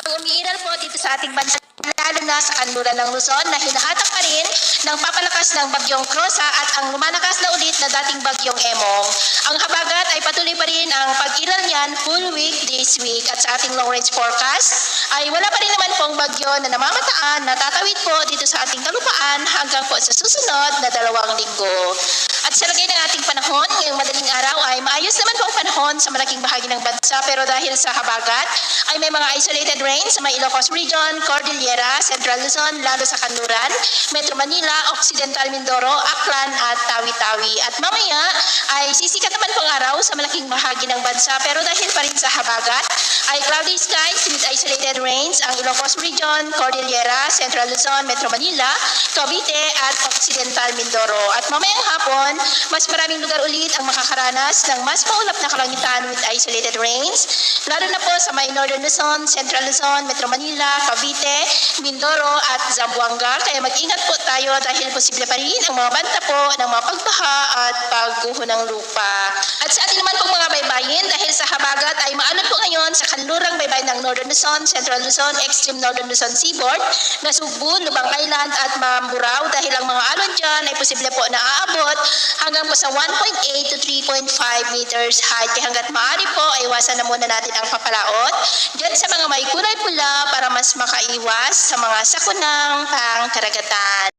Umiiral po dito sa ating bansa, lalo na sa kanluran ng Luzon na hinahatak pa rin ng papalakas ng bagyong Krosa at ang lumalakas na ulit na dating bagyong Emong. Ang habagat ay patuloy pa rin ang pag-iral niyan full week this week at sa ating long range forecast ay wala pa rin naman pong bagyo na namamataan na tatawid po dito sa ating kalupaan hanggang po sa susunod na 2 linggo. At sa lagay ng ating panahon, ngayong madaling araw ay maayos naman pong panahon sa malaking bahagi ng bansa pero dahil sa habagat ay may mga isolated rain sa may Ilocos Region, Cordillera, Central Luzon, lalo sa Kanluran, Metro Manila, Occidental Mindoro, Aklan at Tawi-Tawi. At mamaya ay sisikat naman pong araw sa malaking bahagi ng bansa pero dahil pa rin sa habagat ay cloudy skies with isolated rains ang Ilocos Region, Cordillera, Central Luzon, Metro Manila, Cavite at Occidental Mindoro. At mamayang hapon, mas maraming lugar ulit ang makakaranas ng mas maulap na kalangitan with isolated rains, lalo na po sa may Northern Luzon, Central Luzon, Metro Manila, Cavite, Mindoro at Zamboanga. Kaya mag-ingat po tayo dahil posible pa rin ang mga banta po ng mga pagbaha at pagguho ng lupa. At sa ating naman pong mga baybayin, dahil sa habagat ay maalon po ngayon sa kanlurang baybayin ng Northern Luzon, Central Luzon, Extreme Northern Luzon Seaboard, Nasugbu, Lubang Island at Mamburao dahil ang mga alon dyan ay posible po na aabot hanggang po sa 1.8 to 3.5 meters height. Kaya hanggat maaari po ay iwasan na muna natin ang papalaot dyan sa mga may kulay pula para mas makaiwas sa mga sakunang pangkaragatan.